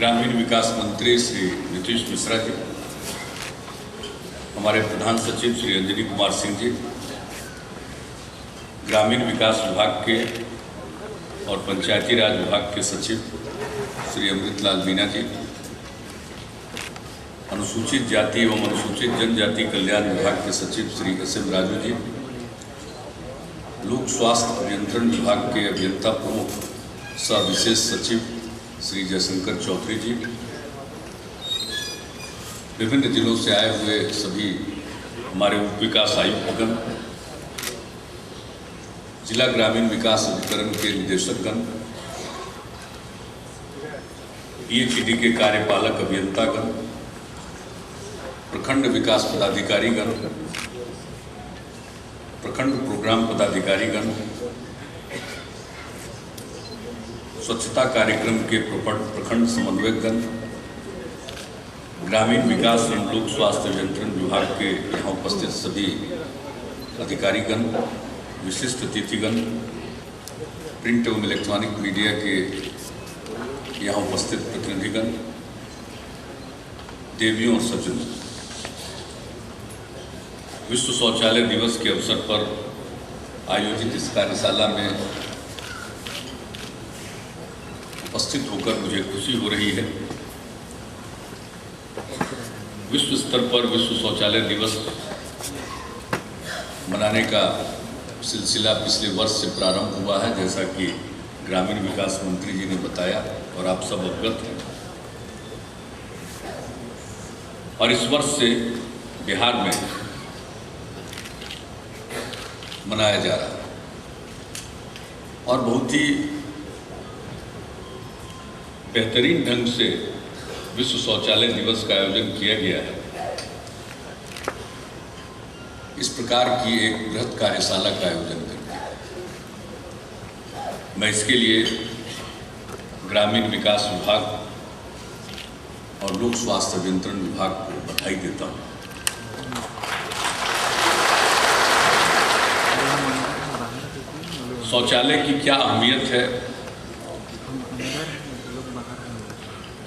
ग्रामीण विकास मंत्री श्री नीतीश मिश्रा जी, हमारे प्रधान सचिव श्री अंजनी कुमार सिंह जी, ग्रामीण विकास विभाग के और पंचायती राज विभाग के सचिव श्री अमृतलाल मीना जी, अनुसूचित जाति एवं अनुसूचित जनजाति कल्याण विभाग के सचिव श्री SM राजू जी, लोक स्वास्थ्य अभियंत्रण विभाग के अभियंता प्रमुख सह विशेष सचिव श्री जयशंकर चौधरी जी, विभिन्न जिलों से आए हुए सभी हमारे उप विकास आयुक्तगण, जिला ग्रामीण विकास अधिकरण के निदेशकगण, PHED के कार्यपालक अभियंतागण, प्रखंड विकास पदाधिकारीगण, प्रखंड प्रोग्राम पदाधिकारीगण, स्वच्छता कार्यक्रम के प्रखंड समन्वयकगण, ग्रामीण विकास एवं लोक स्वास्थ्य अभियंत्रण विभाग के यहाँ उपस्थित सभी अधिकारीगण, विशिष्ट अतिथिगण, प्रिंट एवं इलेक्ट्रॉनिक मीडिया के यहाँ उपस्थित प्रतिनिधिगण, देवियों और सज्जनों, विश्व शौचालय दिवस के अवसर पर आयोजित इस कार्यशाला में उपस्थित होकर मुझे खुशी हो रही है। विश्व स्तर पर विश्व शौचालय दिवस मनाने का सिलसिला पिछले वर्ष से प्रारंभ हुआ है, जैसा कि ग्रामीण विकास मंत्री जी ने बताया और आप सब अवगत हैं। और इस वर्ष से बिहार में मनाया जा रहा है और बहुत ही बेहतरीन ढंग से विश्व शौचालय दिवस का आयोजन किया गया है। इस प्रकार की एक बृहत कार्यशाला का आयोजन करके मैं इसके लिए ग्रामीण विकास विभाग और लोक स्वास्थ्य अभियंत्रण विभाग को बधाई देता हूँ। शौचालय की क्या अहमियत है,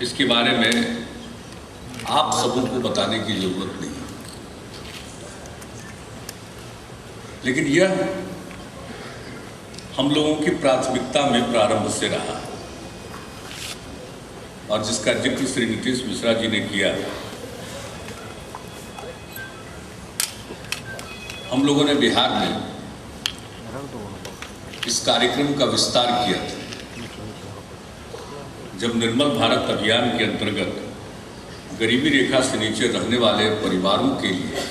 इसके बारे में आप सबों को बताने की जरूरत नहीं, लेकिन यह हम लोगों की प्राथमिकता में प्रारंभ से रहा और जिसका जिक्र श्री नीतीश मिश्रा जी ने किया। हम लोगों ने बिहार में इस कार्यक्रम का विस्तार किया था जब निर्मल भारत अभियान के अंतर्गत गरीबी रेखा से नीचे रहने वाले परिवारों के लिए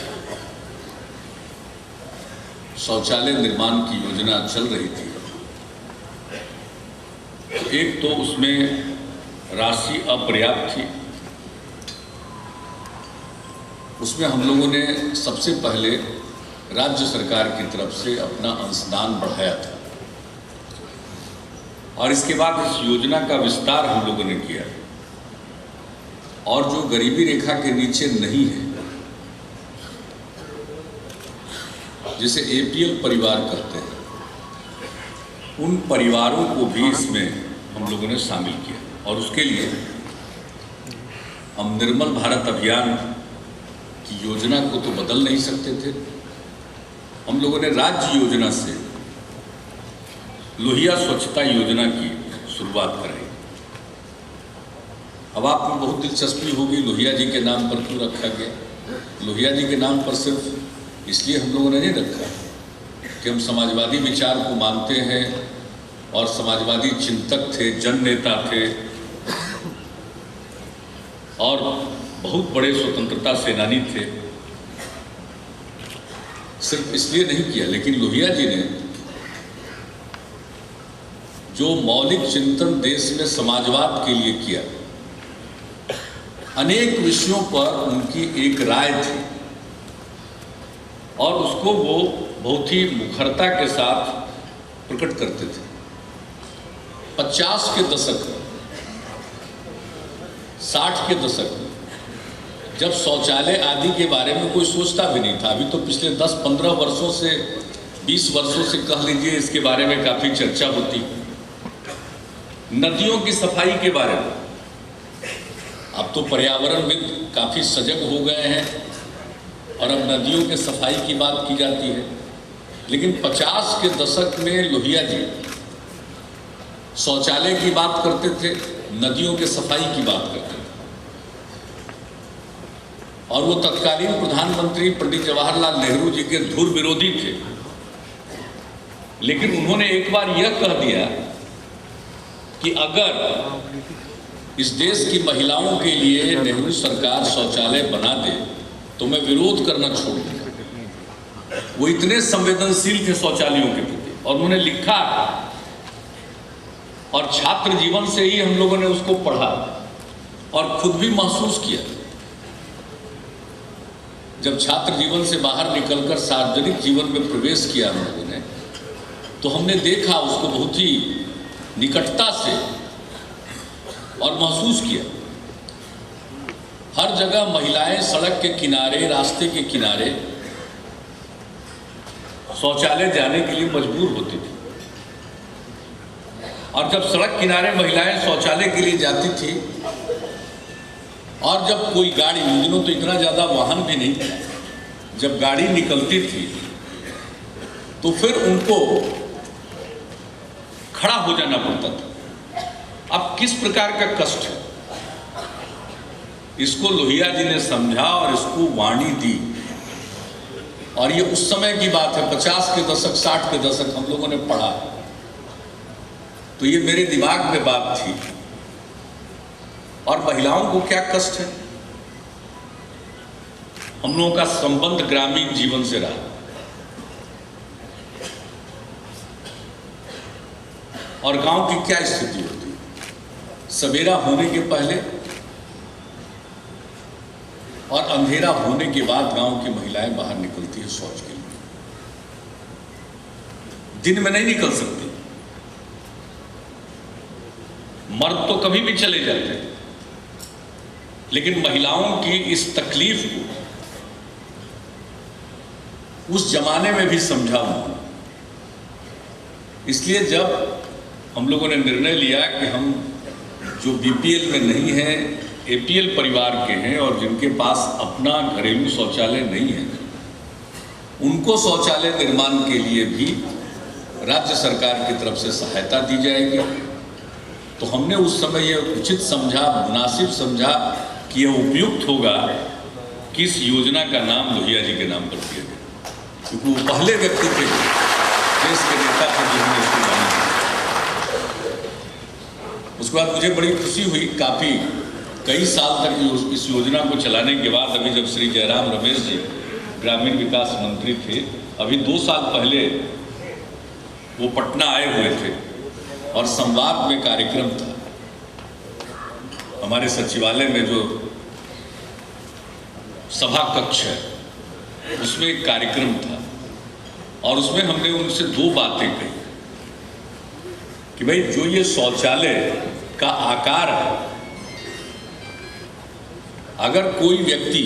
शौचालय निर्माण की योजना चल रही थी। तो एक तो उसमें राशि अपर्याप्त थी, उसमें हम लोगों ने सबसे पहले राज्य सरकार की तरफ से अपना अंशदान बढ़ाया था और इसके बाद इस योजना का विस्तार हम लोगों ने किया और जो गरीबी रेखा के नीचे नहीं है, जिसे APL परिवार करते हैं, उन परिवारों को भी इसमें हम लोगों ने शामिल किया। और उसके लिए हम निर्मल भारत अभियान की योजना को तो बदल नहीं सकते थे, हम लोगों ने राज्य योजना से लोहिया स्वच्छता योजना की शुरुआत कराई। अब आपको बहुत दिलचस्पी होगी लोहिया जी के नाम पर क्यों रखा गया। लोहिया जी के नाम पर सिर्फ इसलिए हम लोगों ने नहीं रखा कि हम समाजवादी विचार को मानते हैं और समाजवादी चिंतक थे, जन नेता थे और बहुत बड़े स्वतंत्रता सेनानी थे, सिर्फ इसलिए नहीं किया। लेकिन लोहिया जी ने जो मौलिक चिंतन देश में समाजवाद के लिए किया, अनेक विषयों पर उनकी एक राय थी और उसको वो बहुत ही मुखरता के साथ प्रकट करते थे। 50 के दशक, 60 के दशक जब शौचालय आदि के बारे में कोई सोचता भी नहीं था, अभी तो पिछले 10-15 वर्षों से 20 वर्षों से कह लीजिए इसके बारे में काफ़ी चर्चा होती। नदियों की सफाई के बारे में अब तो पर्यावरणविद काफ़ी सजग हो गए हैं और अब नदियों के सफाई की बात की जाती है, लेकिन 50 के दशक में लोहिया जी शौचालय की बात करते थे, नदियों के सफाई की बात करते थे। और वो तत्कालीन प्रधानमंत्री पंडित जवाहरलाल नेहरू जी के धुर विरोधी थे, लेकिन उन्होंने एक बार यह कह दिया कि अगर इस देश की महिलाओं के लिए नेहरू सरकार शौचालय बना दे तो मैं विरोध करना छोड़ दूंगा। वो इतने संवेदनशील थे शौचालयों के प्रति, और उन्होंने लिखा और छात्र जीवन से ही हम लोगों ने उसको पढ़ा और खुद भी महसूस किया। जब छात्र जीवन से बाहर निकलकर सार्वजनिक जीवन में प्रवेश किया हम लोगों ने, तो हमने देखा उसको बहुत ही निकटता से और महसूस किया। हर जगह महिलाएं सड़क के किनारे, रास्ते के किनारे शौचालय जाने के लिए मजबूर होती थी, और जब सड़क किनारे महिलाएं शौचालय के लिए जाती थी और जब कोई गाड़ी, उन दिनों तो इतना ज़्यादा वाहन भी नहीं था, जब गाड़ी निकलती थी तो फिर उनको खड़ा हो जाना पड़ता था। अब किस प्रकार का कष्ट है, इसको लोहिया जी ने समझा और इसको वाणी दी। और ये उस समय की बात है, 50 के दशक, 60 के दशक हम लोगों ने पढ़ा, तो ये मेरे दिमाग में बात थी। और महिलाओं को क्या कष्ट है, हम लोगों का संबंध ग्रामीण जीवन से रहा, और गांव की क्या स्थिति होती है, सवेरा होने के पहले और अंधेरा होने के बाद गांव की महिलाएं बाहर निकलती है शौच के लिए। दिन में नहीं निकल सकती, मर्द तो कभी भी चले जाते हैं, लेकिन महिलाओं की इस तकलीफ को उस जमाने में भी समझा उन्होंने। इसलिए जब हम लोगों ने निर्णय लिया कि हम जो बीपीएल में नहीं हैं, एपीएल परिवार के हैं और जिनके पास अपना घरेलू शौचालय नहीं है, उनको शौचालय निर्माण के लिए भी राज्य सरकार की तरफ से सहायता दी जाएगी, तो हमने उस समय यह उचित समझा, मुनासिब समझा कि यह उपयुक्त होगा कि इस योजना का नाम लोहिया जी के नाम पर दिया गया, क्योंकि वो पहले व्यक्ति थे, देश के नेता थे जिन्होंने इसको माना। उसके बाद मुझे बड़ी खुशी हुई, काफ़ी कई साल तक इस योजना को चलाने के बाद, अभी जब श्री जयराम रमेश जी ग्रामीण विकास मंत्री थे, अभी 2 साल पहले वो पटना आए हुए थे और संवाद में कार्यक्रम था हमारे सचिवालय में, जो सभा कक्ष है उसमें एक कार्यक्रम था, और उसमें हमने उनसे 2 बातें कही कि भाई जो ये शौचालय का आकार है, अगर कोई व्यक्ति,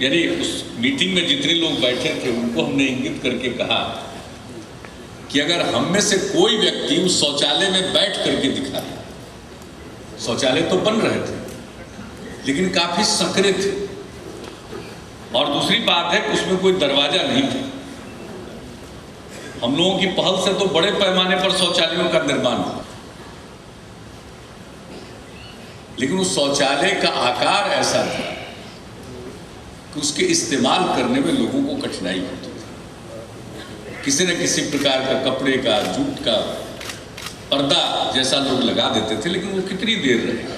यानी उस मीटिंग में जितने लोग बैठे थे उनको हमने इंगित करके कहा कि अगर हम में से कोई व्यक्ति उस शौचालय में बैठ करके दिखा दे, शौचालय तो बन रहे थे लेकिन काफी संकरे थे, और दूसरी बात है कि उसमें कोई दरवाजा नहीं था। हम लोगों की पहल से तो बड़े पैमाने पर शौचालयों का निर्माण हुआ, लेकिन उस शौचालय का आकार ऐसा था कि उसके इस्तेमाल करने में लोगों को कठिनाई होती थी। किसी न किसी प्रकार का कपड़े का, जूट का पर्दा जैसा लोग लगा देते थे, लेकिन वो कितनी देर रहेगा,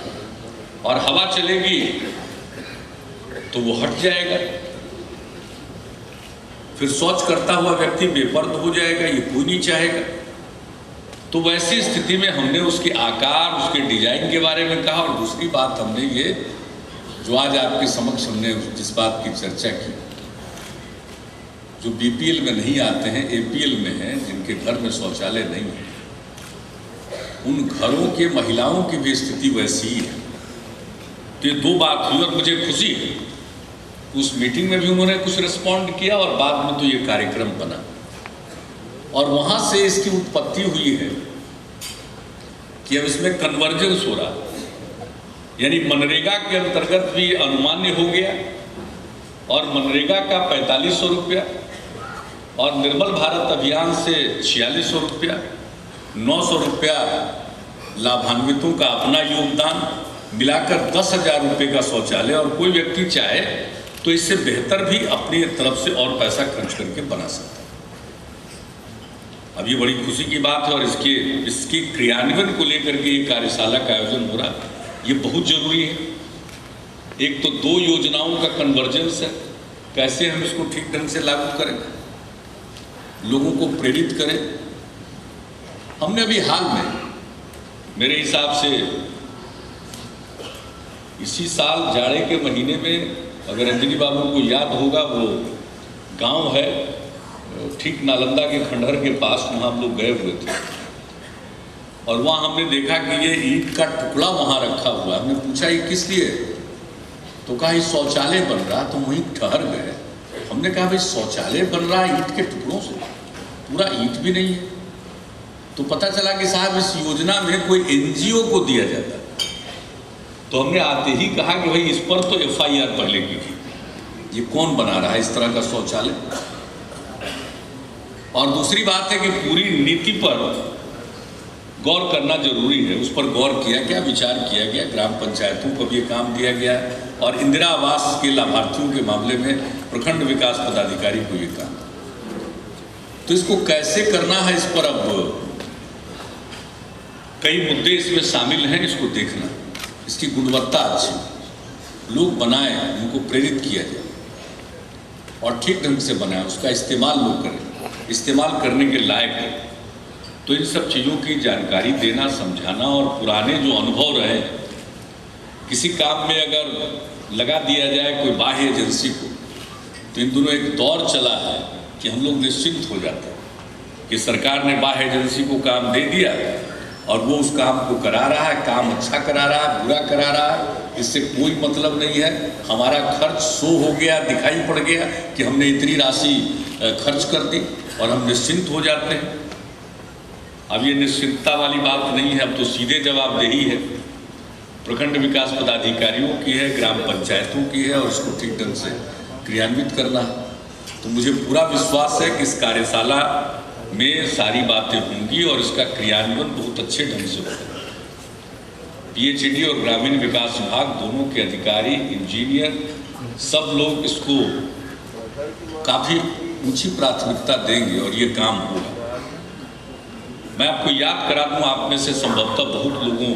और हवा चलेगी तो वो हट जाएगा, फिर शौच करता हुआ व्यक्ति बेपर्द हो जाएगा, ये कोई नहीं चाहेगा। तो वैसी स्थिति में हमने उसके आकार, उसके डिजाइन के बारे में कहा, और दूसरी बात हमने ये, जो आज आपके समक्ष हमने जिस बात की चर्चा की, जो बीपीएल में नहीं आते हैं, एपीएल में हैं, जिनके घर में शौचालय नहीं है, उन घरों के महिलाओं की भी स्थिति वैसी ही है। तो ये 2 बात हुई, और मुझे खुशी है उस मीटिंग में भी उन्होंने कुछ रिस्पॉन्ड किया, और बाद में तो ये कार्यक्रम बना, और वहाँ से इसकी उत्पत्ति हुई है कि अब इसमें कन्वर्जेंस हो रहा, यानी मनरेगा के अंतर्गत भी अनुमान्य हो गया और मनरेगा का 4500 रुपया और निर्मल भारत अभियान से 4600 रुपया, 900 रुपया लाभान्वितों का अपना योगदान, मिलाकर 10,000 रुपये का शौचालय। और कोई व्यक्ति चाहे तो इससे बेहतर भी अपनी तरफ से और पैसा खर्च करके बना सकता है। अब ये बड़ी खुशी की बात है और इसके क्रियान्वयन को लेकर के ये कार्यशाला का आयोजन हो रहा, ये बहुत जरूरी है। एक तो 2 योजनाओं का कन्वर्जेंस है, कैसे हम इसको ठीक ढंग से लागू करें, लोगों को प्रेरित करें। हमने अभी हाल में, मेरे हिसाब से इसी साल जाड़े के महीने में, अगर अंजनी बाबू को याद होगा, वो गांव है ठीक नालंदा के खंडहर के पास, वहाँ हम लोग गए हुए थे और वहाँ हमने देखा कि ये ईंट का टुकड़ा वहाँ रखा हुआ। हमने पूछा ये किस लिए, तो कहा ये शौचालय बन रहा। तो वहीं ठहर गए। हमने कहा भाई शौचालय बन रहा है ईंट के टुकड़ों से, पूरा ईंट भी नहीं है। तो पता चला कि साहब इस योजना में कोई NGO को दिया जाता है। तो हमने आते ही कहा कि भाई इस पर तो FIR पहले की थी, ये कौन बना रहा है इस तरह का शौचालय। और दूसरी बात है कि पूरी नीति पर गौर करना जरूरी है, उस पर गौर किया गया, विचार किया गया, ग्राम पंचायतों को भी ये काम दिया गया और इंदिरा आवास के लाभार्थियों के मामले में प्रखंड विकास पदाधिकारी को ये काम। तो इसको कैसे करना है, इस पर अब कई मुद्दे इसमें शामिल हैं। इसको देखना, इसकी गुणवत्ता अच्छी, लोग बनाएं, उनको प्रेरित किया जाए और ठीक ढंग से बनाएं, उसका इस्तेमाल लोग करें, इस्तेमाल करने के लायक है। तो इन सब चीज़ों की जानकारी देना, समझाना और पुराने जो अनुभव रहे, किसी काम में अगर लगा दिया जाए कोई बाह्य एजेंसी को, तो इन दोनों एक दौर चला है कि हम लोग निश्चिंत हो जाते हैं कि सरकार ने बाह्य एजेंसी को काम दे दिया और वो उस काम को करा रहा है, काम अच्छा करा रहा है, बुरा करा रहा है, इससे कोई मतलब नहीं है। हमारा खर्च शो हो गया, दिखाई पड़ गया कि हमने इतनी राशि खर्च कर दी और हम निश्चिंत हो जाते हैं। अब ये निश्चिंतता वाली बात नहीं है, अब तो सीधे जवाबदेही है, प्रखंड विकास पदाधिकारियों की है, ग्राम पंचायतों की है और इसको ठीक ढंग से क्रियान्वित करना है। तो मुझे पूरा विश्वास है कि इस कार्यशाला में सारी बातें होंगी और इसका क्रियान्वयन बहुत अच्छे ढंग से होगा। PHED और ग्रामीण विकास विभाग दोनों के अधिकारी, इंजीनियर, सब लोग इसको काफ़ी ऊंची प्राथमिकता देंगे और ये काम होगा। मैं आपको याद करा दूं, आप में से संभवतः बहुत लोगों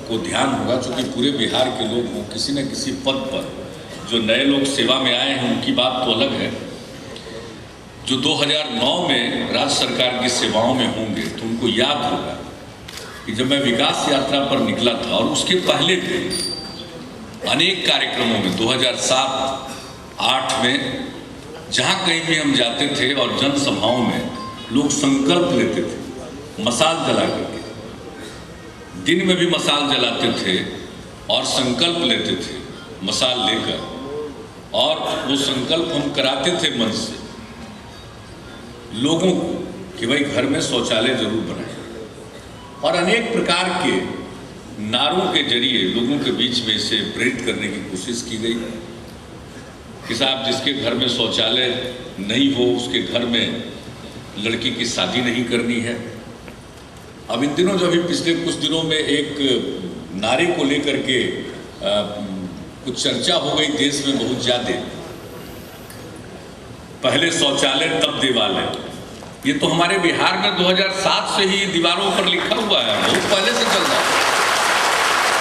को ध्यान होगा, चूँकि पूरे बिहार के लोग हों किसी न किसी पद पर, जो नए लोग सेवा में आए हैं उनकी बात तो अलग है, जो 2009 में राज्य सरकार की सेवाओं में होंगे तो उनको याद होगा कि जब मैं विकास यात्रा पर निकला था और उसके पहले भी अनेक कार्यक्रमों में 2007-8 में जहाँ कहीं भी हम जाते थे और जनसभाओं में लोग संकल्प लेते थे, मसाल जला करके, दिन में भी मसाल जलाते थे और संकल्प लेते थे मसाल लेकर, और वो संकल्प हम कराते थे मन से लोगों को कि भाई घर में शौचालय जरूर बनाएं। और अनेक प्रकार के नारों के जरिए लोगों के बीच में इसे प्रेरित करने की कोशिश की गई कि साहब जिसके घर में शौचालय नहीं हो उसके घर में लड़की की शादी नहीं करनी है। अब इन दिनों जो अभी पिछले कुछ दिनों में एक नारे को लेकर के कुछ चर्चा हो गई देश में बहुत ज़्यादा, पहले शौचालय तब देवालय। ये तो हमारे बिहार में 2007 से ही दीवारों पर लिखा हुआ है, बहुत पहले से चल रहा है।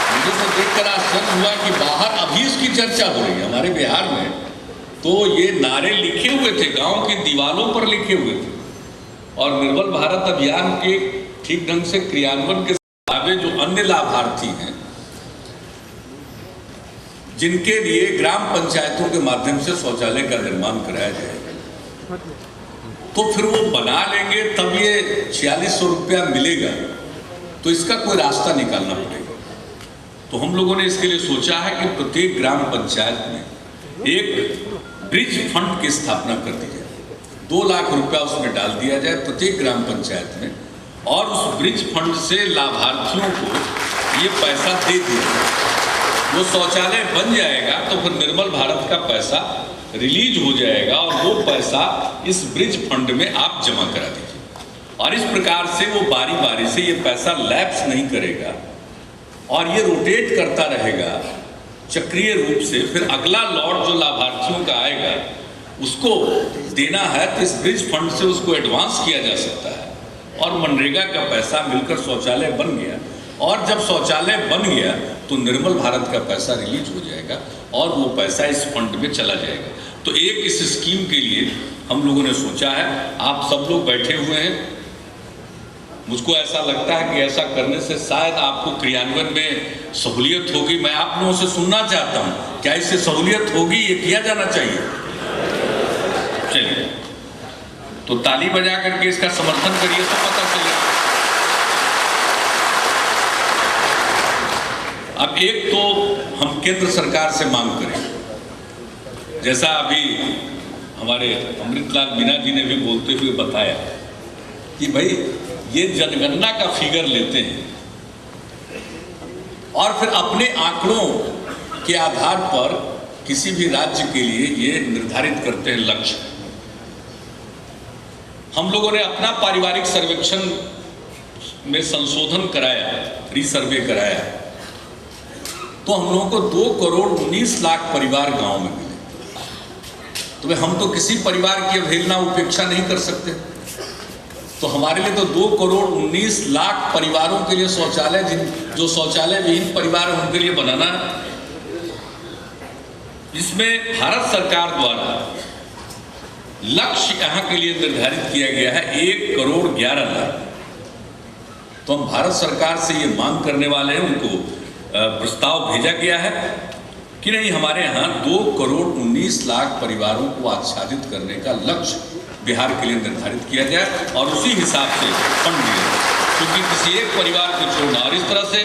मुझे तो देखकर आश्चर्य हुआ कि बाहर अभी इसकी चर्चा हो रही है हमारे बिहार में। तो ये नारे लिखे हुए थे, गांव की दीवारों पर लिखे हुए थे। और निर्मल भारत अभियान के ठीक ढंग से क्रियान्वयन के अलावा जो अन्य लाभार्थी हैं जिनके लिए ग्राम पंचायतों के माध्यम से शौचालय का निर्माण कराया जाएगा, तो फिर वो बना लेंगे, तब ये 4600 रुपया मिलेगा। तो इसका कोई रास्ता निकालना पड़ेगा। तो हम लोगों ने इसके लिए सोचा है कि प्रत्येक ग्राम पंचायत में एक ब्रिज फंड की स्थापना कर दी जाए, 2 लाख रुपया उसमें डाल दिया जाए प्रत्येक ग्राम पंचायत में, और उस ब्रिज फंड से लाभार्थियों को ये पैसा दे दिया, वो शौचालय बन जाएगा तो फिर निर्मल भारत का पैसा रिलीज हो जाएगा और वो पैसा इस ब्रिज फंड में आप जमा करा दीजिए। और इस प्रकार से वो बारी बारी से ये पैसा लैप्स नहीं करेगा और ये रोटेट करता रहेगा चक्रीय रूप से। फिर अगला लॉट जो लाभार्थियों का आएगा उसको देना है तो इस ब्रिज फंड से उसको एडवांस किया जा सकता है और मनरेगा का पैसा मिलकर शौचालय बन गया। और जब शौचालय बन गया तो निर्मल भारत का पैसा रिलीज हो जाएगा और वो पैसा इस फंड में चला जाएगा। तो एक इस स्कीम के लिए हम लोगों ने सोचा है, आप सब लोग बैठे हुए हैं, मुझको ऐसा लगता है कि ऐसा करने से शायद आपको क्रियान्वयन में सहूलियत होगी। मैं आप लोगों से सुनना चाहता हूं, क्या इससे सहूलियत होगी? ये किया जाना चाहिए। चलिए तो ताली बजा करके इसका समर्थन करिए तो पता चलेगा। अब एक तो हम केंद्र सरकार से मांग करें, जैसा अभी हमारे अमृतलाल मीना जी ने भी बोलते हुए बताया कि भाई ये जनगणना का फिगर लेते हैं और फिर अपने आंकड़ों के आधार पर किसी भी राज्य के लिए ये निर्धारित करते हैं लक्ष्य। हम लोगों ने अपना पारिवारिक सर्वेक्षण में संशोधन कराया, रीसर्वे कराया, तो हम लोगों को 2 करोड़ 19 लाख परिवार गांव में मिले। तो हम तो किसी परिवार की अवहेलना उपेक्षा नहीं कर सकते। तो हमारे लिए तो 2 करोड़ 19 लाख परिवारों के लिए शौचालय, जो शौचालय विहीन परिवार है उनके लिए बनाना है। इसमें भारत सरकार द्वारा लक्ष्य यहाँ के लिए निर्धारित किया गया है 1 करोड़ 11 लाख। तो हम भारत सरकार से ये मांग करने वाले हैं, उनको प्रस्ताव भेजा गया है कि नहीं, हमारे यहाँ 2 करोड़ 19 लाख परिवारों को आच्छादित करने का लक्ष्य बिहार के लिए निर्धारित किया जाए और उसी हिसाब से फंड दिया जाए, क्योंकि किसी एक परिवार को छोड़ना। और इस तरह से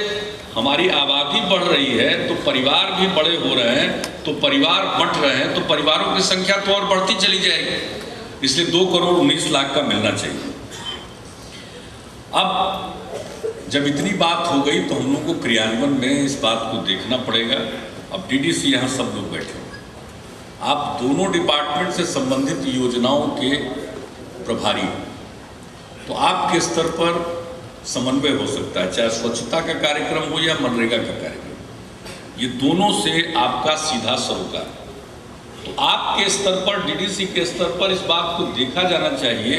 हमारी आबादी बढ़ रही है तो परिवार भी बड़े हो रहे हैं, तो परिवार बंट रहे हैं, तो परिवारों की संख्या तो और बढ़ती चली जाएगी। इसलिए 2 करोड़ 19 लाख का मिलना चाहिए। अब जब इतनी बात हो गई तो हम लोग को क्रियान्वयन में इस बात को देखना पड़ेगा। अब डीडीसी यहाँ सब लोग बैठे हैं, आप दोनों डिपार्टमेंट से संबंधित योजनाओं के प्रभारी, तो आपके स्तर पर समन्वय हो सकता है, चाहे स्वच्छता का कार्यक्रम हो या मनरेगा का कार्यक्रम, ये दोनों से आपका सीधा सरोकार। तो आपके स्तर पर, डीडीसी के स्तर पर इस बात को देखा जाना चाहिए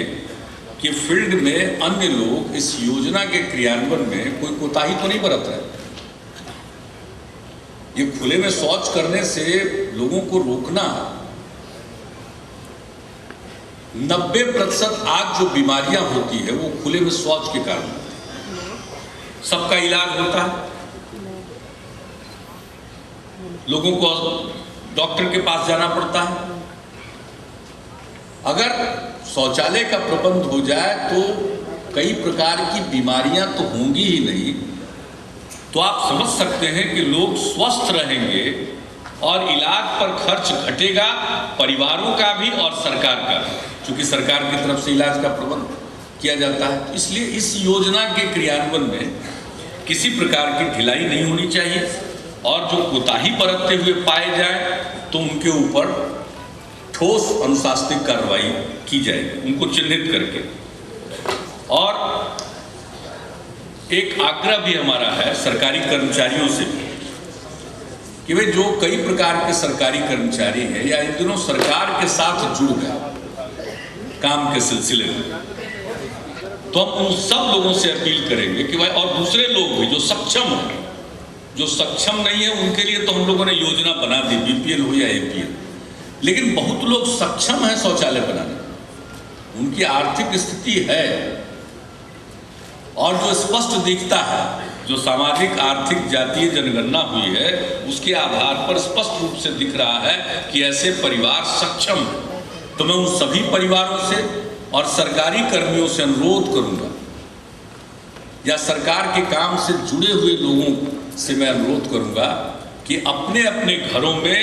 कि फील्ड में अन्य लोग इस योजना के क्रियान्वयन में कोई कोताही तो नहीं बरत रहे। ये खुले में शौच करने से लोगों को रोकना, 90% आज जो बीमारियां होती है वो खुले में शौच के कारण होती है। सबका इलाज होता है, लोगों को डॉक्टर के पास जाना पड़ता है। अगर शौचालय का प्रबंध हो जाए तो कई प्रकार की बीमारियां तो होंगी ही नहीं, तो आप समझ सकते हैं कि लोग स्वस्थ रहेंगे और इलाज पर खर्च घटेगा, परिवारों का भी और सरकार का भी, क्योंकि सरकार की तरफ से इलाज का प्रबंध किया जाता है। इसलिए इस योजना के क्रियान्वयन में किसी प्रकार की ढिलाई नहीं होनी चाहिए और जो कोताही बरतते हुए पाए जाए तो उनके ऊपर ठोस अनुशासनिक कार्रवाई की जाएगी, उनको चिन्हित करके। और एक आग्रह भी हमारा है सरकारी कर्मचारियों से कि वे जो कई प्रकार के सरकारी कर्मचारी हैं या इन दिनों सरकार के साथ जुड़ गए काम के सिलसिले में, तो हम उन सब लोगों से अपील करेंगे कि भाई, और दूसरे लोग भी जो सक्षम हैं, जो सक्षम नहीं है उनके लिए तो हम लोगों ने योजना बना दी, बीपीएल हो या एपीएल, लेकिन बहुत लोग सक्षम हैं शौचालय बनाने, उनकी आर्थिक स्थिति है और जो स्पष्ट दिखता है, जो सामाजिक आर्थिक जातीय जनगणना हुई है उसके आधार पर स्पष्ट रूप से दिख रहा है कि ऐसे परिवार सक्षम हैं। तो मैं उन सभी परिवारों से और सरकारी कर्मियों से अनुरोध करूंगा, या सरकार के काम से जुड़े हुए लोगों से मैं अनुरोध करूंगा कि अपने अपने घरों में,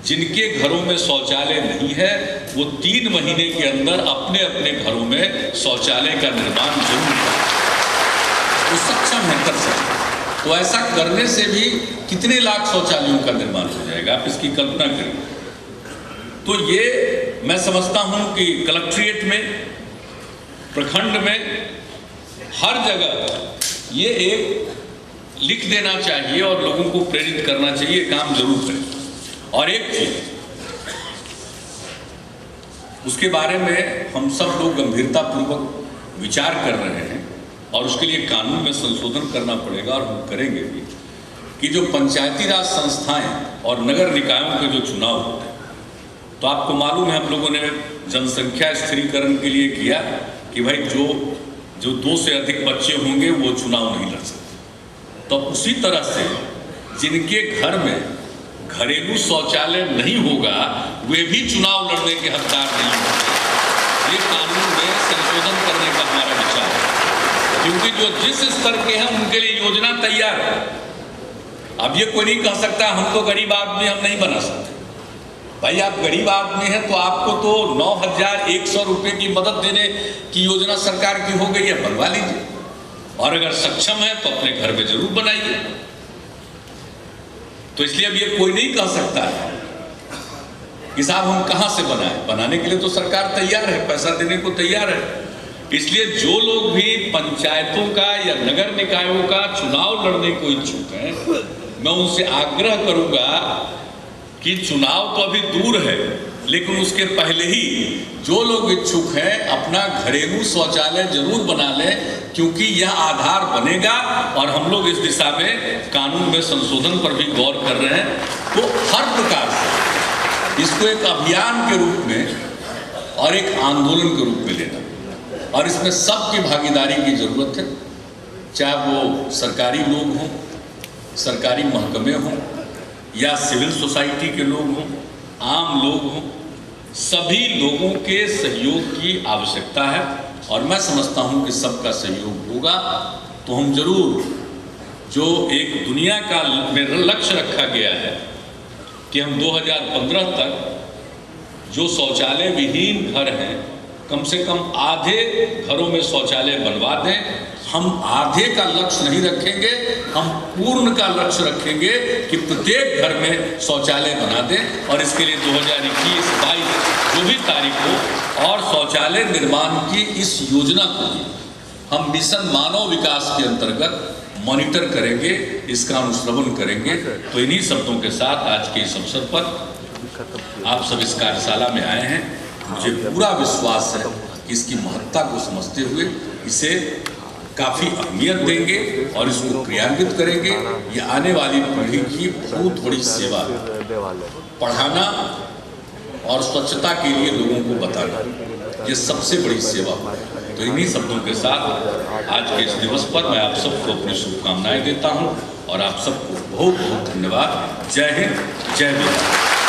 जिनके घरों में शौचालय नहीं है, वो 3 महीने के अंदर अपने अपने घरों में शौचालय का निर्माण जरूर करें। वो सक्षम है, कर सकते। तो ऐसा करने से भी कितने लाख शौचालयों का निर्माण हो जाएगा, आप इसकी कल्पना करिए। तो ये मैं समझता हूं कि कलेक्ट्रेट में, प्रखंड में, हर जगह ये एक लिख देना चाहिए और लोगों को प्रेरित करना चाहिए, काम जरूर करें। और एक चीज उसके बारे में हम सब लोग गंभीरतापूर्वक विचार कर रहे हैं और उसके लिए कानून में संशोधन करना पड़ेगा और हम करेंगे भी, कि जो पंचायती राज संस्थाएं और नगर निकायों के जो चुनाव होते हैं, तो आपको मालूम है हम लोगों ने जनसंख्या स्थिरीकरण के लिए किया कि भाई जो 2 से अधिक बच्चे होंगे वो चुनाव नहीं लड़ सकते। तो उसी तरह से जिनके घर में घरेलू शौचालय नहीं होगा वे भी चुनाव लड़ने के हकदार नहीं होंगे। ये कानून में संशोधन करने का हमारा विचार है, क्योंकि जो जिस स्तर के हैं उनके लिए योजना तैयार है। अब ये कोई नहीं कह सकता हम तो गरीब आदमी, हम नहीं बना सकते। भाई आप गरीब आदमी हैं तो आपको तो 9,100 रुपये की मदद देने की योजना सरकार की हो गई है, बनवा लीजिए। और अगर सक्षम है तो अपने घर में जरूर बनाइए। तो इसलिए अब ये कोई नहीं कह सकता है कि साहब हम कहां से बनाएं। बनाने के लिए तो सरकार तैयार है, पैसा देने को तैयार है। इसलिए जो लोग भी पंचायतों का या नगर निकायों का चुनाव लड़ने को इच्छुक हैं, मैं उनसे आग्रह करूंगा कि चुनाव तो अभी दूर है, लेकिन उसके पहले ही जो लोग इच्छुक हैं अपना घरेलू शौचालय जरूर बना लें, क्योंकि यह आधार बनेगा। और हम लोग इस दिशा में कानून में संशोधन पर भी गौर कर रहे हैं। तो हर प्रकार से इसको एक अभियान के रूप में और एक आंदोलन के रूप में लेना, और इसमें सबकी भागीदारी की जरूरत है, चाहे वो सरकारी लोग हों, सरकारी महकमे हों, या सिविल सोसाइटी के लोग हों, आम लोग हों, सभी लोगों के सहयोग की आवश्यकता है। और मैं समझता हूं कि सबका सहयोग होगा तो हम जरूर, जो एक दुनिया का लक्ष्य रखा गया है कि हम 2015 तक जो शौचालय विहीन घर हैं, कम से कम आधे घरों में शौचालय बनवा दें। हम आधे का लक्ष्य नहीं रखेंगे, हम पूर्ण का लक्ष्य रखेंगे कि प्रत्येक घर में शौचालय बना दें। और इसके लिए 2021-22 जो भी तारीख हो, और शौचालय निर्माण की इस योजना को हम मिशन मानव विकास के अंतर्गत मॉनिटर करेंगे, इसका अनुश्रवण करेंगे। तो इन्हीं शब्दों के साथ आज के इस अवसर पर आप सब इस कार्यशाला में आए हैं। मुझे पूरा विश्वास है कि इसकी महत्ता को समझते हुए इसे काफ़ी अहमियत देंगे और इसको क्रियान्वित करेंगे। ये आने वाली पीढ़ी की बहुत बड़ी सेवा है, पढ़ाना और स्वच्छता के लिए लोगों को बताना, ये सबसे बड़ी सेवा है। तो इन्हीं शब्दों के साथ आज के इस दिवस पर मैं आप सबको अपनी शुभकामनाएं देता हूं और आप सबको बहुत बहुत धन्यवाद। जय हिंद, जय बिहार।